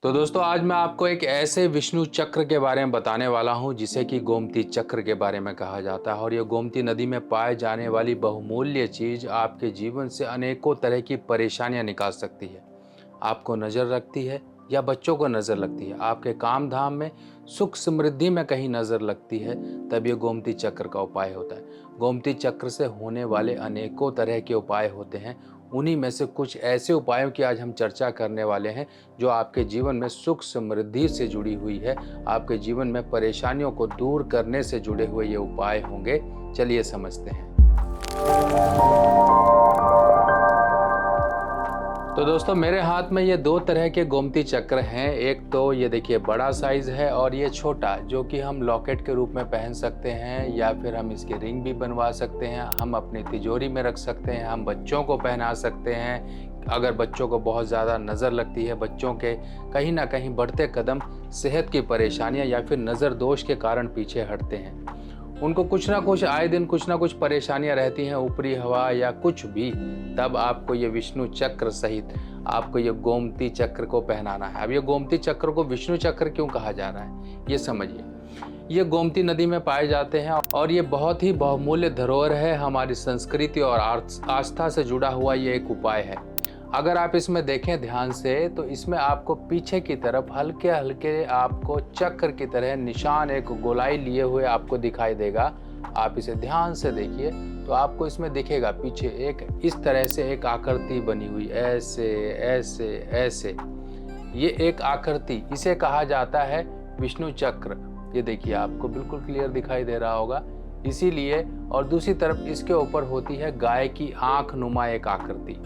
तो दोस्तों आज मैं आपको एक ऐसे विष्णु चक्र के बारे में बताने वाला हूं जिसे कि गोमती चक्र के बारे में कहा जाता है। और ये गोमती नदी में पाए जाने वाली बहुमूल्य चीज आपके जीवन से अनेकों तरह की परेशानियां निकाल सकती है। आपको नज़र रखती है या बच्चों को नज़र लगती है, आपके काम धाम में सुख समृद्धि में कहीं नज़र लगती है, तब ये गोमती चक्र का उपाय होता है। गोमती चक्र से होने वाले अनेकों तरह के उपाय होते हैं। उन्हीं में से कुछ ऐसे उपायों की आज हम चर्चा करने वाले हैं जो आपके जीवन में सुख समृद्धि से जुड़ी हुई है। आपके जीवन में परेशानियों को दूर करने से जुड़े हुए ये उपाय होंगे। चलिए समझते हैं। तो दोस्तों मेरे हाथ में ये दो तरह के गोमती चक्र हैं। एक तो ये देखिए बड़ा साइज है और ये छोटा, जो कि हम लॉकेट के रूप में पहन सकते हैं या फिर हम इसकी रिंग भी बनवा सकते हैं। हम अपनी तिजोरी में रख सकते हैं, हम बच्चों को पहना सकते हैं। अगर बच्चों को बहुत ज़्यादा नज़र लगती है, बच्चों के कहीं ना कहीं बढ़ते कदम सेहत की परेशानियां या फिर नज़र दोष के कारण पीछे हटते हैं, उनको कुछ ना कुछ आए दिन कुछ ना कुछ परेशानियां रहती हैं, ऊपरी हवा या कुछ भी, तब आपको ये विष्णु चक्र सहित आपको ये गोमती चक्र को पहनाना है। अब ये गोमती चक्र को विष्णु चक्र क्यों कहा जा रहा है, ये समझिए। ये गोमती नदी में पाए जाते हैं और ये बहुत ही बहुमूल्य धरोहर है। हमारी संस्कृति और आस्था से जुड़ा हुआ ये एक उपाय है। अगर आप इसमें देखें ध्यान से तो इसमें आपको पीछे की तरफ हल्के हल्के आपको चक्र की तरह निशान एक गोलाई लिए हुए आपको दिखाई देगा। आप इसे ध्यान से देखिए तो आपको इसमें दिखेगा पीछे एक इस तरह से एक आकृति बनी हुई, ऐसे ऐसे ऐसे। ये एक आकृति, इसे कहा जाता है विष्णु चक्र। ये देखिए आपको बिल्कुल क्लियर दिखाई दे रहा होगा। इसीलिए और दूसरी तरफ इसके ऊपर होती है गाय की आंख नुमा एक आकृति।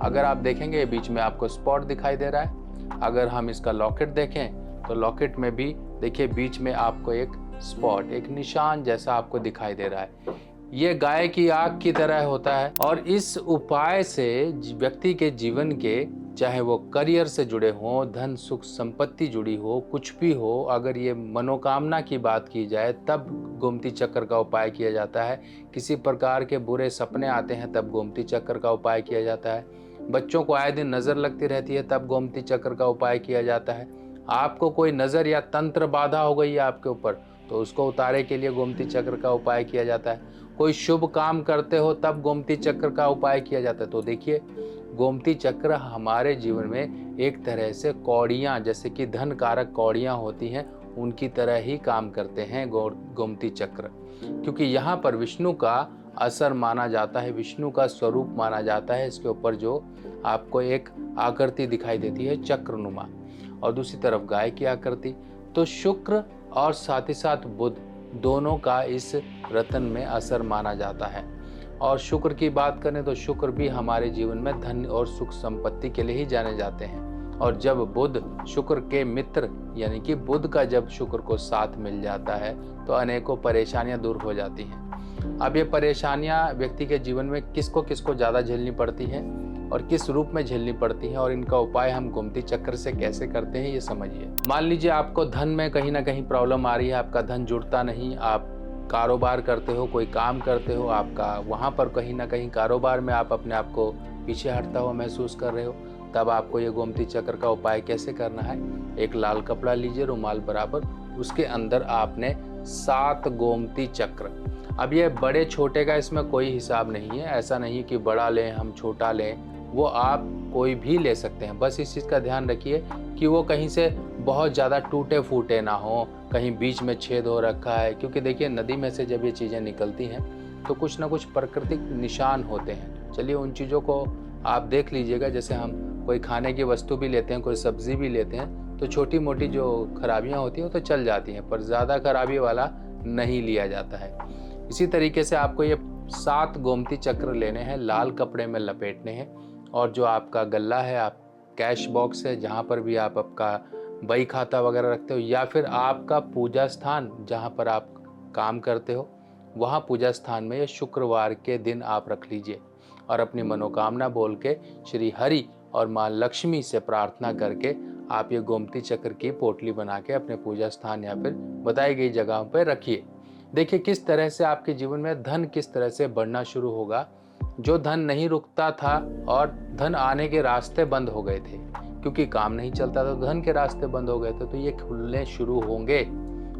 अगर आप देखेंगे बीच में आपको स्पॉट दिखाई दे रहा है। अगर हम इसका लॉकेट देखें तो लॉकेट में भी देखिए बीच में आपको एक स्पॉट, एक निशान जैसा आपको दिखाई दे रहा है। ये गाय की आंख की तरह होता है और इस उपाय से व्यक्ति के जीवन के, चाहे वो करियर से जुड़े हों, धन सुख संपत्ति जुड़ी हो, कुछ भी हो, अगर ये मनोकामना की बात की जाए तब गोमती चक्र का उपाय किया जाता है। किसी प्रकार के बुरे सपने आते हैं तब गोमती चक्र का उपाय किया जाता है। बच्चों को आए दिन नज़र लगती रहती है तब गोमती चक्र का उपाय किया जाता है। आपको कोई नज़र या तंत्र बाधा हो गई है आपके ऊपर तो उसको उतारे के लिए गोमती चक्र का उपाय किया जाता है। कोई शुभ काम करते हो तब गोमती चक्र का उपाय किया जाता है। तो देखिए गोमती चक्र हमारे जीवन में एक तरह से कौड़ियाँ, जैसे कि धन कारक कौड़ियाँ होती हैं, उनकी तरह ही काम करते हैं गोमती चक्र। क्योंकि यहाँ पर विष्णु का असर माना जाता है, विष्णु का स्वरूप माना जाता है। इसके ऊपर जो आपको एक आकृति दिखाई देती है चक्रनुमा और दूसरी तरफ गाय की आकृति, तो शुक्र और साथ ही साथ बुध दोनों का इस रतन में असर माना जाता है। और शुक्र की बात करें तो शुक्र भी हमारे जीवन में धन और सुख संपत्ति के लिए ही जाने जाते हैं। और जब बुध शुक्र के मित्र यानी कि बुध का जब शुक्र को साथ मिल जाता है तो अनेकों परेशानियां दूर हो जाती हैं। अब ये परेशानियां व्यक्ति के जीवन में किसको किसको ज़्यादा झेलनी पड़ती हैं और किस रूप में झेलनी पड़ती हैं और इनका उपाय हम गोमती चक्र से कैसे करते हैं, ये समझिए। मान लीजिए आपको धन में कहीं ना कहीं प्रॉब्लम आ रही है, आपका धन जुड़ता नहीं, आप कारोबार करते हो, कोई काम करते हो, आपका वहाँ पर कहीं ना कहीं कारोबार में आप अपने आप को पीछे हटता हुआ महसूस कर रहे हो, तब आपको ये गोमती चक्र का उपाय कैसे करना है। एक लाल कपड़ा लीजिए, रुमाल बराबर, उसके अंदर आपने 7 गोमती चक्र। अब ये बड़े छोटे का इसमें कोई हिसाब नहीं है, ऐसा नहीं कि बड़ा लें हम छोटा लें, वो आप कोई भी ले सकते हैं। बस इस चीज़ का ध्यान रखिए कि वो कहीं से बहुत ज़्यादा टूटे फूटे ना हो, कहीं बीच में छेद हो रखा है। क्योंकि देखिए नदी में से जब ये चीज़ें निकलती हैं तो कुछ ना कुछ प्राकृतिक निशान होते हैं। चलिए उन चीज़ों को आप देख लीजिएगा। जैसे हम कोई खाने की वस्तु भी लेते हैं, कोई सब्ज़ी भी लेते हैं, तो छोटी मोटी जो खराबियाँ होती हैं तो चल जाती हैं, पर ज़्यादा खराबी वाला नहीं लिया जाता है। इसी तरीके से आपको ये 7 गोमती चक्र लेने हैं, लाल कपड़े में लपेटने हैं और जो आपका गल्ला है, आप कैश बॉक्स है, जहाँ पर भी आप आपका बही खाता वगैरह रखते हो, या फिर आपका पूजा स्थान जहाँ पर आप काम करते हो, वहाँ पूजा स्थान में ये शुक्रवार के दिन आप रख लीजिए और अपनी मनोकामना बोल के श्री हरि और माँ लक्ष्मी से प्रार्थना करके आप ये गोमती चक्र की पोटली बना के अपने पूजा स्थान या फिर बताई गई जगहों पर रखिए। देखिए किस तरह से आपके जीवन में धन किस तरह से बढ़ना शुरू होगा। जो धन नहीं रुकता था और धन आने के रास्ते बंद हो गए थे, क्योंकि काम नहीं चलता था, धन के रास्ते बंद हो गए थे। तो ये खुलने शुरू होंगे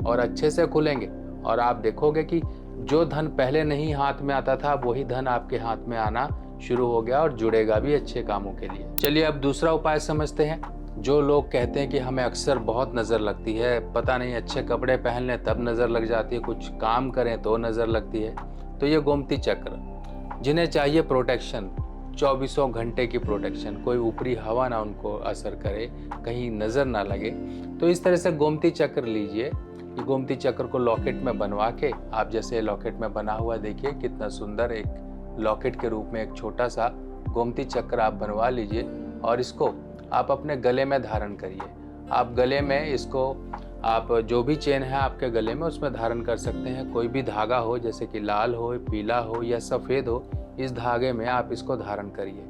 और अच्छे से खुलेंगे, और आप देखोगे कि जो धन पहले नहीं हाथ में आता था, वही धन आपके हाथ में आना शुरू हो गया और जुड़ेगा भी अच्छे कामों के लिए। चलिए अब दूसरा उपाय समझते हैं। जो लोग कहते हैं कि हमें अक्सर बहुत नज़र लगती है, पता नहीं अच्छे कपड़े पहन लें तब नज़र लग जाती है, कुछ काम करें तो नज़र लगती है, तो ये गोमती चक्र, जिन्हें चाहिए प्रोटेक्शन, चौबीसों घंटे की प्रोटेक्शन, कोई ऊपरी हवा ना उनको असर करे, कहीं नज़र ना लगे, तो इस तरह से गोमती चक्र लीजिए। ये गोमती चक्र को लॉकेट में बनवा के, आप जैसे लॉकेट में बना हुआ देखिए कितना सुंदर, एक लॉकेट के रूप में एक छोटा सा गोमती चक्र आप बनवा लीजिए और इसको आप अपने गले में धारण करिए। आप गले में इसको, आप जो भी चेन है आपके गले में उसमें धारण कर सकते हैं, कोई भी धागा हो, जैसे कि लाल हो, पीला हो या सफ़ेद हो, इस धागे में आप इसको धारण करिए।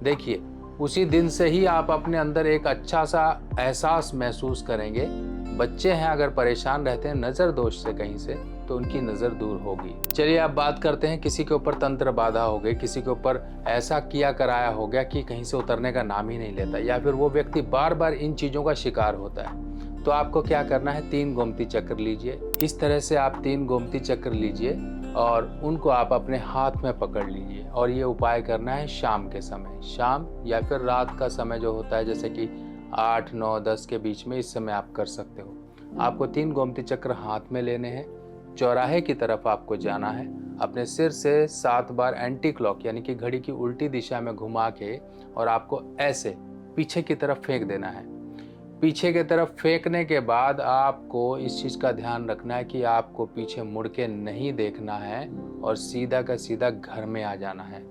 देखिए उसी दिन से ही आप अपने अंदर एक अच्छा सा एहसास महसूस करेंगे। बच्चे हैं अगर परेशान रहते हैं नज़र दोष से कहीं से, तो उनकी नज़र दूर होगी। चलिए अब बात करते हैं, किसी के ऊपर तंत्र बाधा हो गई, किसी के ऊपर ऐसा किया कराया हो गया कि कहीं से उतरने का नाम ही नहीं लेता, या फिर वो व्यक्ति बार बार इन चीज़ों का शिकार होता है, तो आपको क्या करना है, 3 गोमती चक्र लीजिए। इस तरह से आप 3 गोमती चक्र लीजिए और उनको आप अपने हाथ में पकड़ लीजिए, और ये उपाय करना है शाम के समय, शाम या फिर रात का समय जो होता है, जैसे कि 8, 9, 10 के बीच में, इस समय आप कर सकते हो। आपको 3 गोमती चक्र हाथ में लेने हैं, चौराहे की तरफ आपको जाना है, अपने सिर से 7 बार एंटी क्लॉक यानी कि घड़ी की उल्टी दिशा में घुमा के, और आपको ऐसे पीछे की तरफ फेंक देना है। पीछे की तरफ फेंकने के बाद आपको इस चीज़ का ध्यान रखना है कि आपको पीछे मुड़ के नहीं देखना है और सीधा का सीधा घर में आ जाना है।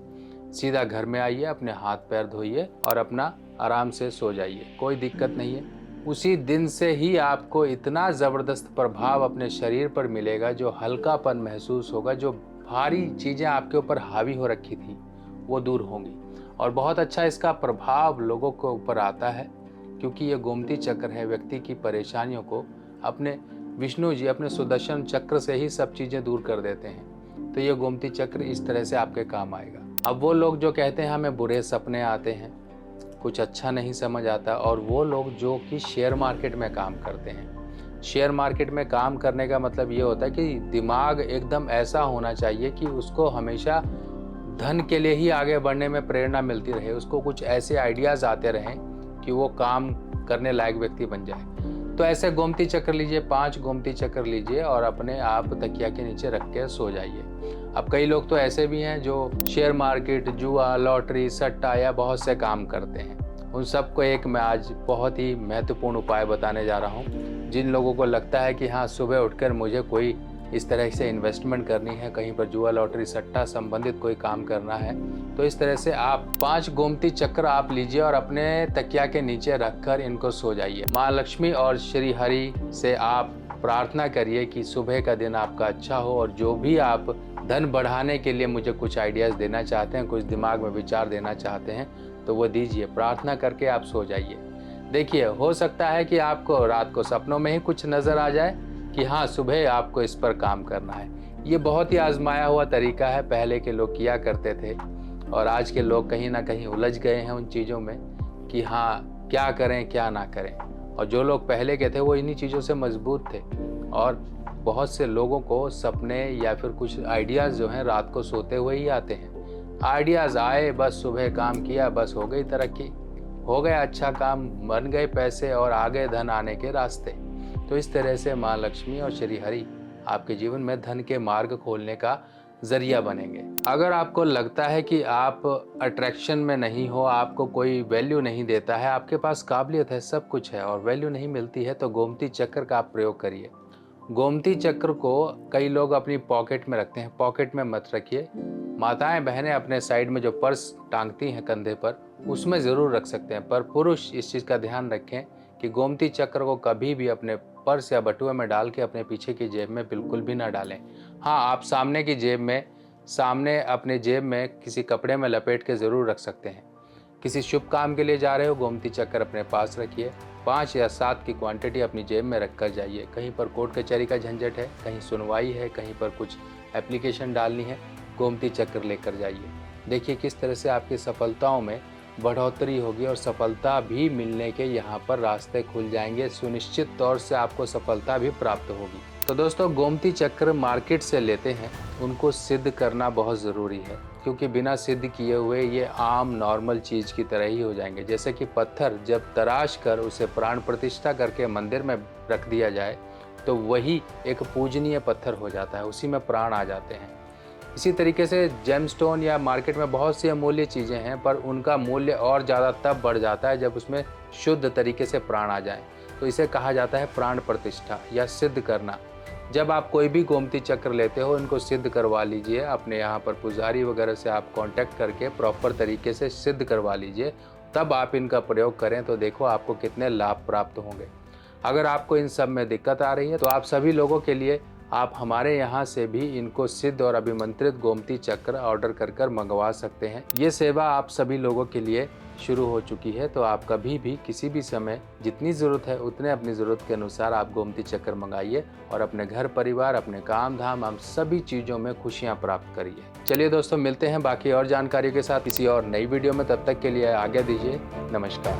सीधा घर में आइए, अपने हाथ पैर धोइए और अपना आराम से सो जाइए, कोई दिक्कत नहीं है। उसी दिन से ही आपको इतना ज़बरदस्त प्रभाव अपने शरीर पर मिलेगा, जो हल्कापन महसूस होगा, जो भारी चीज़ें आपके ऊपर हावी हो रखी थी वो दूर होंगी, और बहुत अच्छा इसका प्रभाव लोगों के ऊपर आता है, क्योंकि ये गोमती चक्र है, व्यक्ति की परेशानियों को अपने विष्णु जी अपने सुदर्शन चक्र से ही सब चीज़ें दूर कर देते हैं। तो ये गोमती चक्र इस तरह से आपके काम आएगा। अब वो लोग जो कहते हैं हमें बुरे सपने आते हैं, कुछ अच्छा नहीं समझ आता, और वो लोग जो कि शेयर मार्केट में काम करते हैं, शेयर मार्केट में काम करने का मतलब ये होता है कि दिमाग एकदम ऐसा होना चाहिए कि उसको हमेशा धन के लिए ही आगे बढ़ने में प्रेरणा मिलती रहे, उसको कुछ ऐसे आइडियाज़ आते रहें कि वो काम करने लायक व्यक्ति बन जाए। तो ऐसे गोमती चक्र लीजिए, 5 गोमती चक्र लीजिए और अपने आप तकिया के नीचे रख के सो जाइए। अब कई लोग तो ऐसे भी हैं जो शेयर मार्केट, जुआ, लॉटरी, सट्टा या बहुत से काम करते हैं। उन सबको एक मैं आज बहुत ही महत्वपूर्ण उपाय बताने जा रहा हूँ। जिन लोगों को लगता है कि हाँ सुबह उठकर मुझे कोई इस तरह से इन्वेस्टमेंट करनी है, कहीं पर जुआ, लॉटरी, सट्टा संबंधित कोई काम करना है, तो इस तरह से आप 5 गोमती चक्र आप लीजिए और अपने तकिया के नीचे रखकर इनको सो जाइए। माँ लक्ष्मी और श्री हरि से आप प्रार्थना करिए कि सुबह का दिन आपका अच्छा हो, और जो भी आप धन बढ़ाने के लिए मुझे कुछ आइडियाज़ देना चाहते हैं, कुछ दिमाग में विचार देना चाहते हैं, तो वो दीजिए। प्रार्थना करके आप सो जाइए। देखिए हो सकता है कि आपको रात को सपनों में ही कुछ नज़र आ जाए कि हाँ सुबह आपको इस पर काम करना है। ये बहुत ही आजमाया हुआ तरीका है, पहले के लोग किया करते थे, और आज के लोग कहीं ना कहीं उलझ गए हैं उन चीज़ों में कि हाँ क्या करें क्या ना करें। और जो लोग पहले के थे वो इन्हीं चीज़ों से मजबूत थे, और बहुत से लोगों को सपने या फिर कुछ आइडियाज़ जो हैं रात को सोते हुए ही आते हैं। आइडियाज़ आए, बस सुबह काम किया, बस हो गई तरक्की, हो गया अच्छा काम, बन गए पैसे और आ गए धन आने के रास्ते। तो इस तरह से माँ लक्ष्मी और श्री हरि आपके जीवन में धन के मार्ग खोलने का जरिया बनेंगे। अगर आपको लगता है कि आप अट्रैक्शन में नहीं हो, आपको कोई वैल्यू नहीं देता है, आपके पास काबिलियत है, सब कुछ है और वैल्यू नहीं मिलती है, तो गोमती चक्र का आप प्रयोग करिए। गोमती चक्र को कई लोग अपनी पॉकेट में रखते हैं, पॉकेट में मत रखिए। माताएं बहनें अपने साइड में जो पर्स टांगती हैं कंधे पर, उसमें ज़रूर रख सकते हैं, पर पुरुष इस चीज़ का ध्यान रखें कि गोमती चक्र को कभी भी अपने पर्स या बटुए में डाल के अपने पीछे की जेब में बिल्कुल भी ना डालें। हाँ, आप सामने की जेब में, सामने अपने जेब में किसी कपड़े में लपेट के ज़रूर रख सकते हैं। किसी शुभ काम के लिए जा रहे हो, गोमती चक्र अपने पास रखिए। 5 या 7 की क्वांटिटी अपनी जेब में रख कर जाइए। कहीं पर कोर्ट कचहरी का झंझट है, कहीं सुनवाई है, कहीं पर कुछ एप्लीकेशन डालनी है, गोमती चक्र लेकर जाइए। देखिए किस तरह से आपकी सफलताओं में बढ़ोतरी होगी और सफलता भी मिलने के यहाँ पर रास्ते खुल जाएंगे। सुनिश्चित तौर से आपको सफलता भी प्राप्त होगी। तो दोस्तों, गोमती चक्र मार्केट से लेते हैं, उनको सिद्ध करना बहुत ज़रूरी है, क्योंकि बिना सिद्ध किए हुए ये आम नॉर्मल चीज़ की तरह ही हो जाएंगे। जैसे कि पत्थर जब तराश कर उसे प्राण प्रतिष्ठा करके मंदिर में रख दिया जाए तो वही एक पूजनीय पत्थर हो जाता है, उसी में प्राण आ जाते हैं। इसी तरीके से जेमस्टोन या मार्केट में बहुत सी अमूल्य चीज़ें हैं, पर उनका मूल्य और ज़्यादा तब बढ़ जाता है जब उसमें शुद्ध तरीके से प्राण आ जाए। तो इसे कहा जाता है प्राण प्रतिष्ठा या सिद्ध करना। जब आप कोई भी गोमती चक्र लेते हो, इनको सिद्ध करवा लीजिए। अपने यहाँ पर पुजारी वगैरह से आप कांटेक्ट करके प्रॉपर तरीके से सिद्ध करवा लीजिए, तब आप इनका प्रयोग करें तो देखो आपको कितने लाभ प्राप्त होंगे। अगर आपको इन सब में दिक्कत आ रही है तो आप सभी लोगों के लिए आप हमारे यहाँ से भी इनको सिद्ध और अभिमंत्रित गोमती चक्र ऑर्डर कर मंगवा सकते हैं। ये सेवा आप सभी लोगों के लिए शुरू हो चुकी है, तो आप कभी भी किसी भी समय जितनी ज़रूरत है उतने अपनी ज़रूरत के अनुसार आप गोमती चक्र मंगाइए और अपने घर परिवार, अपने काम धाम, हम सभी चीज़ों में खुशियाँ प्राप्त करिए। चलिए दोस्तों, मिलते हैं बाकी और जानकारियों के साथ किसी और नई वीडियो में। तब तक के लिए आज्ञा दीजिए। नमस्कार।